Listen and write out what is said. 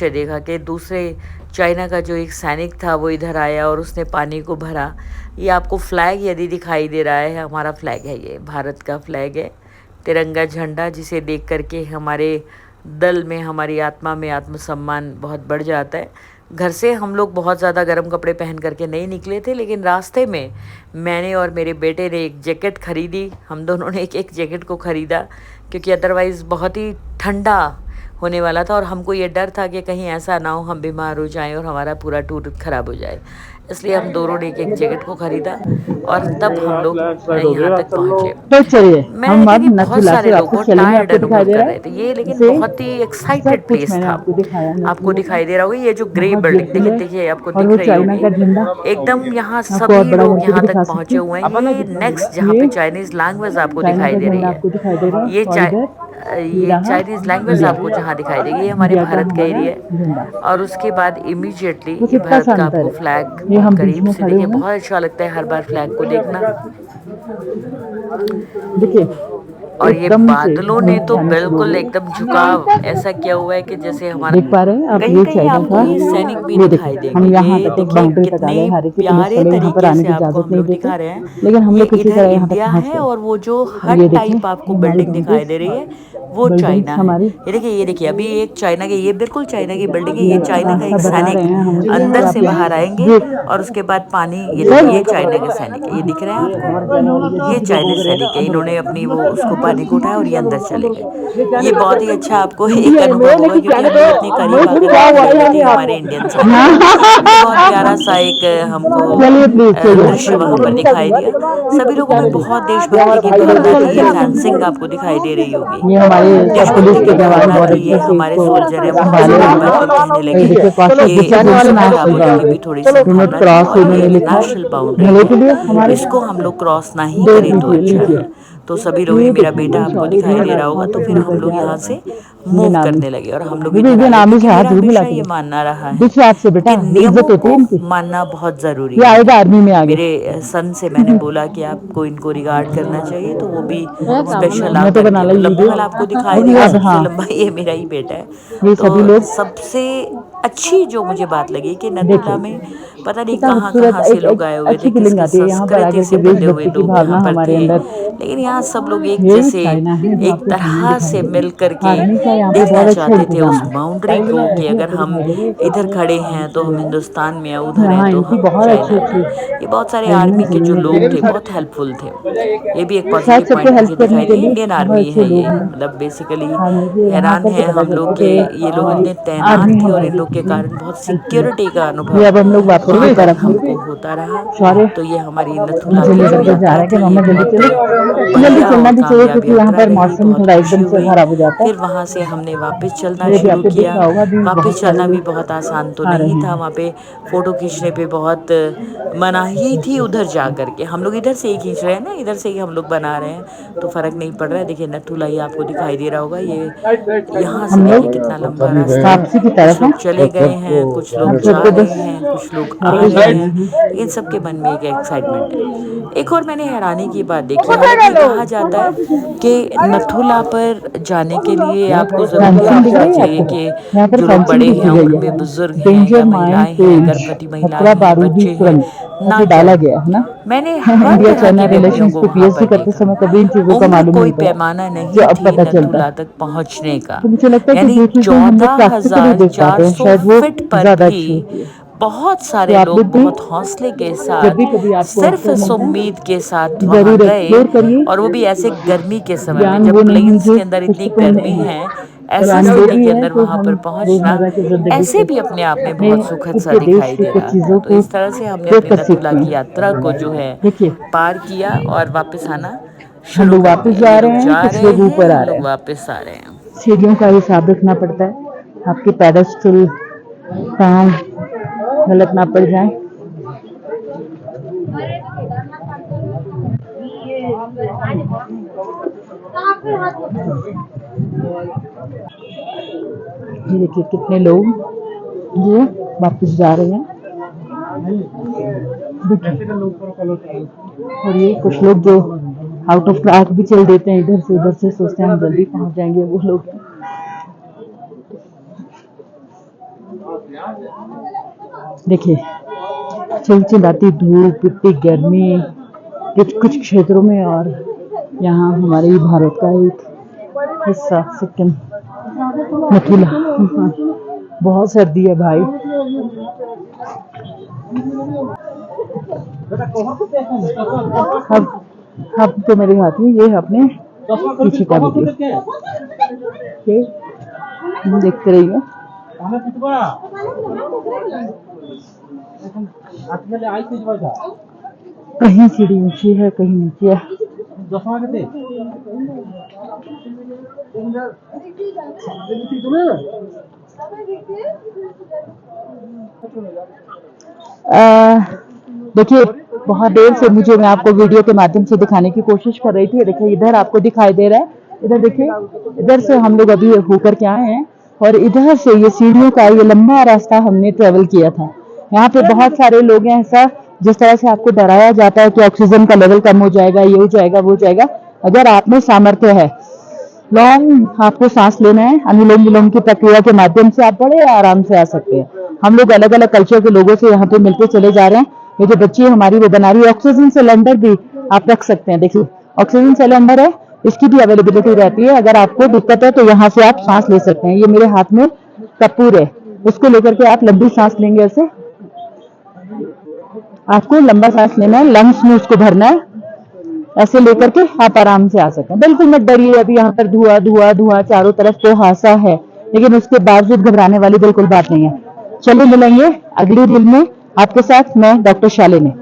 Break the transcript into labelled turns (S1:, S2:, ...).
S1: दृश्य देखा कि दूसरे चाइना का जो एक सैनिक था वो इधर आया और उसने पानी को भरा। ये आपको फ्लैग यदि दिखाई दे रहा है, हमारा फ्लैग है, ये भारत का फ्लैग है, तिरंगा झंडा, जिसे देख कर के हमारे दिल में, हमारी आत्मा में आत्मसम्मान बहुत बढ़ जाता है। घर से हम लोग बहुत ज़्यादा गर्म कपड़े पहन करके नहीं निकले थे, लेकिन रास्ते में मैंने और मेरे बेटे ने एक जैकेट ख़रीदी। हम दोनों ने एक एक जैकेट को ख़रीदा, क्योंकि अदरवाइज़ बहुत ही ठंडा होने वाला था और हमको ये डर था कि कहीं ऐसा ना हो हम बीमार हो जाएं और हमारा पूरा टूर ख़राब हो जाए। इसलिए हम दोनों ने एक एक जैकेट को ख़रीदा और तब हम लोग यहाँ तक पहुँचे।
S2: तो चलिए
S1: मैंने
S2: हम
S1: देखा
S2: अब
S1: कि बहुत
S2: नथुला
S1: सारे
S2: से
S1: लोग
S2: वापस
S1: बहुत
S2: चलेंगे।
S1: टायर्ड
S2: आपको दिखाई
S1: अनुभव
S2: दे
S1: कर
S2: रहा
S1: रहे थे, ये लेकिन
S2: है
S1: बहुत ही एक्साइटेड
S2: सब कुछ
S1: प्लेस
S2: मैंने
S1: था।
S2: आपको दिखाया।
S1: आपको
S2: नथुला
S1: दिखाई दे रहा होगा ये जो ग्रे
S2: बहुत
S1: बिल्डिंग
S2: ब्यूटीफुल है
S1: देखिए आपको
S2: और
S1: दिख
S2: वो
S1: रही
S2: चाइना
S1: होगी,
S2: का झंडा
S1: एकदम यहाँ
S2: आपको और
S1: सभी
S2: बड़ा
S1: लोग
S2: करके भी
S1: यहाँ
S2: दिखा
S1: तक
S2: सकते
S1: पहुँचे हुए हैं। ये नेक्स्ट जहाँ पे
S2: ये
S1: चाइनीज़ लैंग्वेज आपको
S2: चाइना
S1: दिखाई
S2: का
S1: दे रही
S2: झंडा
S1: है,
S2: आपको दिखाई दे रहा
S1: ये
S2: है और इधर ये
S1: ये
S2: रहा
S1: चाइनीज़ लैंग्वेज
S2: इंडिया।
S1: आपको जहाँ दिखाई देगी, ये हमारे
S2: इंडिया का
S1: भारत का
S2: हमारा
S1: एरिया है।
S2: झंडा,
S1: और उसके बाद इमीडिएटली
S2: बस
S1: ये
S2: इतना
S1: भारत
S2: सा
S1: का
S2: अंतर
S1: आपको
S2: है।
S1: फ्लैग
S2: ये हम बीच
S1: करीब
S2: में
S1: से
S2: खड़े
S1: देखिए,
S2: हुए हैं।
S1: बहुत अच्छा लगता है हर बार फ्लैग को देखना।
S2: देखिए
S1: और ये
S2: एकदम से
S1: बादलों ने
S2: धूप
S1: तो
S2: जाना शुरू हो
S1: बिल्कुल एकदम झुकाव
S2: गई।
S1: ऐसा किया हुआ है कि जैसे हमारा
S2: देख पा रहे हैं आप,
S1: कहीं
S2: ये
S1: कहीं
S2: चाइना
S1: आपको
S2: का,
S1: ये सैनिक भी
S2: ये
S1: दिखाई
S2: देखिए
S1: देंगे।
S2: हम यहाँ
S1: ये
S2: तक एक
S1: देखिए
S2: बाउंड्री तक आ गए।
S1: कितने
S2: हर एक पुलिस
S1: प्यारे
S2: वाले यहाँ पर
S1: तरीके
S2: आने
S1: से
S2: की
S1: आपको
S2: इजाजत
S1: हम
S2: नहीं
S1: लोग
S2: देते,
S1: दिखा रहे हैं।
S2: लेकिन हम
S1: ये
S2: लोग किसी
S1: इधर
S2: तरह यहाँ तक
S1: इंडिया
S2: पहुँच
S1: है
S2: गए।
S1: और वो जो
S2: और
S1: हट
S2: ये देखिए
S1: टाइप आपको
S2: हमारी
S1: बिल्डिंग दिखाई दे
S2: बाउंड्रीज,
S1: रही है वो चाइना
S2: बिल्डिंग्स
S1: है।
S2: हमारी।
S1: ये देखिए अभी एक चाइना के, ये बिल्कुल चाइना की बिल्डिंग है।
S2: ये
S1: ये चाइना का
S2: रास्ता
S1: एक
S2: बता रहे
S1: सैनिक
S2: हैं हम
S1: अंदर
S2: यहाँ
S1: से
S2: पे।
S1: बाहर आएंगे
S2: ये
S1: और उसके बाद पानी, ये
S2: सर
S1: देखिए ये चाइना के सैनिक है, ये दिख रहे हैं आपको, ये चाइनीज सैनिक है। इन्होंने अपनी वो उसको पानी को उठाया और ये अंदर चले गए। ये बहुत ही अच्छा आपको एक अनुभव होगा, क्योंकि हम लोग इतने करीब आकर के देख रहे थे हमारे इंडियन सैनिक को। ये बहुत प्यारा सा एक हमको
S2: चलिए प्लीज
S1: दृश्य वहाँ पर दिखाई दिया। सभी लोगों में बहुत देशभक्ति की भावना थी। ये फेंसिंग आपको दिखाई दे रही होगी,
S2: ये हमारे पुलिस
S1: देशभक्ति की
S2: के जवान
S1: भावना
S2: बहुत
S1: थी।
S2: अच्छे
S1: ये
S2: से
S1: हमारे
S2: इसको
S1: सोल्जर है वहाँ से
S2: संभाले
S1: एक
S2: हुए
S1: बार फिर कहने
S2: हैं।
S1: लगे
S2: ये देखिए
S1: कि इंटरनेशनल बाउंड्री की भी थोड़ी सी
S2: डू नॉट
S1: भावना थी
S2: क्रॉस
S1: और ये
S2: इन्होंने
S1: एक
S2: लिखा
S1: नेशनल बाउंड्री
S2: भले
S1: है,
S2: के लिए हमारे।
S1: इसको हम लोग क्रॉस ना ही
S2: देख
S1: करें तो
S2: लीजिए
S1: अच्छा
S2: लीजिए,
S1: है। तो सभी लोग, ये
S2: ये
S1: मेरा
S2: देखिए
S1: बेटा आपको
S2: सॉरी
S1: दिखाई दे रहा होगा, तो फिर हम
S2: लेकर
S1: लोग
S2: के आ
S1: यहाँ
S2: रहे
S1: से
S2: हैं
S1: मूव
S2: इंडियन आर्मी।
S1: करने लगे और हम लोग
S2: दीदी
S1: इधर आ
S2: इंडियन
S1: गए,
S2: आर्मी से
S1: क्योंकि
S2: हाथ
S1: मेरा
S2: जरूर
S1: हमेशा
S2: मिला के
S1: ये
S2: दो।
S1: मानना रहा है
S2: दूसरे हाथ से बेटा,
S1: कि
S2: इज्जत
S1: नियमों
S2: होती है
S1: को
S2: इनकी।
S1: मानना बहुत ज़रूरी
S2: ये
S1: है।
S2: आएगा आर्मी में आगे।
S1: मेरे सन से मैंने बोला कि आपको इनको रिगार्ड करना चाहिए, तो वो भी स्पेशल
S2: मैं तो
S1: आकर
S2: बना
S1: के,
S2: ली
S1: वो लंबी
S2: वीडियो।
S1: वाला आपको दिखाई
S2: अब
S1: देगा,
S2: अब
S1: सबसे
S2: हाँ,
S1: लंबा ये मेरा ही बेटा है।
S2: ये
S1: तो
S2: सभी लोग
S1: सबसे अच्छी जो मुझे बात लगी कि
S2: देखो
S1: नथुला में पता नहीं
S2: कितना
S1: कहाँ
S2: खूबसूरत
S1: कहाँ से
S2: एक
S1: लोग आए हुए थे,
S2: अच्छी
S1: किस
S2: फीलिंग
S1: किस
S2: आती है यहाँ पर
S1: संस्कृति
S2: आकर
S1: से
S2: के।
S1: बंधे हुए
S2: देशभक्ति की
S1: लोग यहाँ
S2: भावना
S1: पर
S2: हमारे
S1: थे,
S2: अंदर।
S1: लेकिन यहाँ सब लोग एक
S2: यही
S1: जैसे,
S2: चाइना है जो
S1: एक
S2: आपको सामने
S1: तरह
S2: दिखाई
S1: से
S2: दे रहा
S1: मिल
S2: है।
S1: करके
S2: आर्मी का यहाँ पे
S1: देखना
S2: बहुत अच्छा
S1: चाहते थे उस
S2: इंतजाम
S1: बाउंड्री को कि
S2: है।
S1: अगर हम इधर खड़े हैं तो हम हिंदुस्तान में हैं, उधर हैं
S2: यहाँ
S1: तो
S2: इनकी
S1: हम
S2: बहुत अच्छी
S1: चाइना में।
S2: अच्छी
S1: ये बहुत सारे आर्मी
S2: रेजिमेंट्स
S1: के जो
S2: इन्होंने
S1: लोग थे
S2: बनाई
S1: बहुत हेल्पफुल थे। ये भी एक
S2: शायद
S1: पॉजिटिव
S2: सबको
S1: पॉइंट
S2: हेल्प
S1: मुझे
S2: करने
S1: दिखाई
S2: के
S1: दिया।
S2: लिए
S1: इंडियन
S2: बहुत
S1: आर्मी
S2: अच्छे
S1: है
S2: लोग
S1: ये,
S2: हैं।
S1: मतलब बेसिकली
S2: हाँ मुझे यहाँ
S1: हैरान
S2: पर तो
S1: हैं
S2: पता
S1: हम
S2: चलता
S1: लोग
S2: कि
S1: के, ये लोग इतने
S2: आर्मी
S1: तैनात थे और इन
S2: हमारी
S1: लोग के
S2: कितनी
S1: कारण बहुत
S2: हेल्पफुल है।
S1: सिक्योरिटी का
S2: ये
S1: अनुभव
S2: अब हम लोग वापस
S1: वहाँ
S2: की
S1: पर
S2: तरफ
S1: हमको होता रहा।
S2: सॉरी
S1: तो ये हमारी नथुला
S2: मुझे
S1: की जो
S2: लेकर के जा रहा
S1: यात्रा
S2: है कि
S1: थी ये
S2: मम्मा जल्दी
S1: बहुत
S2: चलो। जल्दी
S1: बढ़िया
S2: चलना
S1: और
S2: भी चाहिए
S1: कामयाब
S2: क्योंकि यहाँ
S1: यात्रा
S2: पर
S1: रही,
S2: मौसम
S1: बहुत
S2: थोड़ा
S1: खुशी
S2: एकदम से
S1: हुई।
S2: खराब हो जाता
S1: फिर
S2: है।
S1: वहाँ से हमने वापस चलना
S2: ये भी
S1: शुरू
S2: आपको दिख
S1: किया।
S2: रहा होगा, अभी
S1: वापस
S2: बहुत सारे
S1: चलना भी
S2: लोग
S1: बहुत आसान तो
S2: आ रहे
S1: नहीं था,
S2: हैं।
S1: वहाँ पे फ़ोटो खींचने पे बहुत मनाही थी उधर जा कर के। हम लोग इधर से ही खींच रहे हैं ना, इधर से ही हम लोग बना रहे हैं, तो फ़र्क नहीं पड़ रहा है। देखिए नथुला ये आपको दिखाई दे रहा होगा, ये यहाँ से
S2: हम
S1: देखिए
S2: लोग
S1: कितना लंबा रास्ता है।
S2: वापसी की
S1: कुछ
S2: तरफ हैं।
S1: लोग चले गए हैं, कुछ लोग
S2: आप
S1: जा
S2: सबको
S1: रहे
S2: बस
S1: हैं, कुछ लोग आ
S2: वापस
S1: रहे
S2: जाना
S1: हैं,
S2: है।
S1: लेकिन सबके मन में एक एक्साइटमेंट है। एक और मैंने हैरानी की बात देखी, हालांकि कहा जाता है कि नथुला पर जाने के लिए आपको ज़रूर ध्यान
S2: फेंसिंग दिख
S1: रखना
S2: रही है
S1: चाहिए
S2: आपको?
S1: कि
S2: यहाँ पर
S1: जो लोग
S2: फेंसिंग
S1: बड़े
S2: भी
S1: हैं
S2: की
S1: उम्र
S2: गई
S1: में,
S2: है।
S1: बुजुर्ग हैं
S2: डेंजर
S1: या
S2: माइन
S1: महिलाएं हैं,
S2: पेज
S1: गर्भवती
S2: खतरा
S1: महिलाएं हैं,
S2: बारूदी
S1: बच्चे हैं,
S2: सुरंग
S1: ना
S2: ऐसे डाला
S1: जाएं।
S2: गया है ना।
S1: मैंने हर
S2: इंडिया
S1: तरह
S2: चाइना
S1: के व्यक्तियों
S2: रिलेशंस
S1: को
S2: पे
S1: वहाँ
S2: पीएचडी
S1: पर
S2: करते
S1: देखा।
S2: समय कभी इन चीजों का
S1: उम्र
S2: मालूम
S1: कोई
S2: नहीं था
S1: पैमाना
S2: जो
S1: नहीं
S2: अब
S1: थी
S2: पता चलता
S1: नथुला
S2: है।
S1: तक पहुँचने का,
S2: तो मुझे लगता है कि
S1: यानी
S2: जो चीजें हम लोग
S1: चौदह
S2: प्रैक्टिकली
S1: हजार
S2: देख पाते
S1: चार
S2: हैं
S1: सौ
S2: शायद वो
S1: फीट पर
S2: ज्यादा
S1: भी
S2: अच्छी होती है।
S1: बहुत
S2: तो
S1: सारे
S2: आप लोग
S1: लोग
S2: भी
S1: बहुत हौसले के
S2: जब
S1: साथ
S2: भी कभी आपको
S1: सिर्फ
S2: अवसर
S1: इस
S2: मिलता
S1: उम्मीद के साथ
S2: है
S1: वहाँ
S2: जरूर
S1: गए,
S2: एक्सप्लोर करिए।
S1: और वो भी ऐसे गर्मी के समय में,
S2: ज्ञान वो
S1: जब
S2: नहीं है
S1: प्लेन्स
S2: जो
S1: के अंदर इतनी
S2: पुस्तकों में
S1: गर्मी
S2: है,
S1: है, ऐसी
S2: ज्ञान वो
S1: स्थिति
S2: भी
S1: के
S2: है
S1: अंदर
S2: जो
S1: वहाँ
S2: हम
S1: पर पहुँचना
S2: रोजमर्रा की जिंदगी
S1: ऐसे
S2: से
S1: भी अपने आप में
S2: अपने
S1: बहुत सुखद
S2: खुद
S1: सा
S2: के देश
S1: दिखाई
S2: की
S1: दे
S2: कुछ
S1: रहा था।
S2: चीजों
S1: तो
S2: को
S1: इस तरह से हमने
S2: देख
S1: अपनी
S2: कर
S1: नथुला
S2: सीखिए।
S1: की यात्रा को जो है
S2: देखिए
S1: पार किया और वापस आना
S2: हम
S1: शुरू
S2: लोग
S1: कर
S2: वापस
S1: दिया।
S2: जा
S1: ये
S2: रहे
S1: लोग
S2: हैं,
S1: जा
S2: कुछ
S1: रहे
S2: लोग
S1: हैं,
S2: ऊपर आ
S1: हम
S2: रहे
S1: लोग
S2: हैं।
S1: वापस आ रहे हैं।
S2: सीढ़ियों का हिसाब रखना पड़ता है, आपके पेडेस्टल पाँव गलत ना पड़ जाए। ये देखिए कितने लोग ये वापस जा रहे हैं। और ये कुछ लोग जो आउट ऑफ ट्रैक भी चल देते हैं, इधर से उधर से सोचते हैं हम जल्दी पहुंच जाएंगे, वो लोग देखिए चिलचिलाती धूप, इतनी गर्मी कुछ कुछ क्षेत्रों में, और यहाँ हमारे भारत का एक हिस्सा सिक्किम नथुला। बहुत सर्दी है भाई। अब तो मेरे हाथ में ये है अपने पीछे का वीडियो, देखते रहिए। कहीं सीढ़ी ऊंची है, कहीं नीचे है। देखिए, बहुत देर से मैं आपको वीडियो के माध्यम से दिखाने की कोशिश कर रही थी। देखिए इधर आपको दिखाई दे रहा है, इधर देखिए, इधर से हम लोग अभी होकर के आए हैं और इधर से ये सीढ़ियों का ये लंबा रास्ता हमने ट्रेवल किया था। यहाँ पे बहुत सारे लोग हैं, ऐसा जिस तरह से आपको डराया जाता है कि ऑक्सीजन का लेवल कम हो जाएगा, ये हो जाएगा, वो हो जाएगा। अगर आप में सामर्थ्य है, लॉन्ग आपको सांस लेना है, अनुलोम विलोम की प्रक्रिया के माध्यम से आप बड़े आराम से आ सकते हैं। हम लोग अलग अलग कल्चर के लोगों से यहाँ पे मिलते चले जा रहे हैं। ये जो बच्ची है हमारी वो बना रही है। ऑक्सीजन सिलेंडर भी आप रख सकते हैं। देखिए ऑक्सीजन सिलेंडर है, इसकी भी अवेलेबिलिटी रहती है। अगर आपको दिक्कत है तो यहाँ से आप सांस ले सकते हैं। ये मेरे हाथ में कपूर है, उसको लेकर के आप लंबी सांस लेंगे। ऐसे आपको लंबा सांस लेना है, लंग्स में उसको भरना है, ऐसे लेकर के आप आराम से आ सकते हैं। बिल्कुल मत डरिए। अभी यहाँ पर धुआं धुआं धुआं चारों तरफ तो हासा है, लेकिन उसके बावजूद घबराने वाली बिल्कुल बात नहीं है। चलिए मिलेंगे अगली रील में आपके साथ, मैं डॉक्टर शालिनी।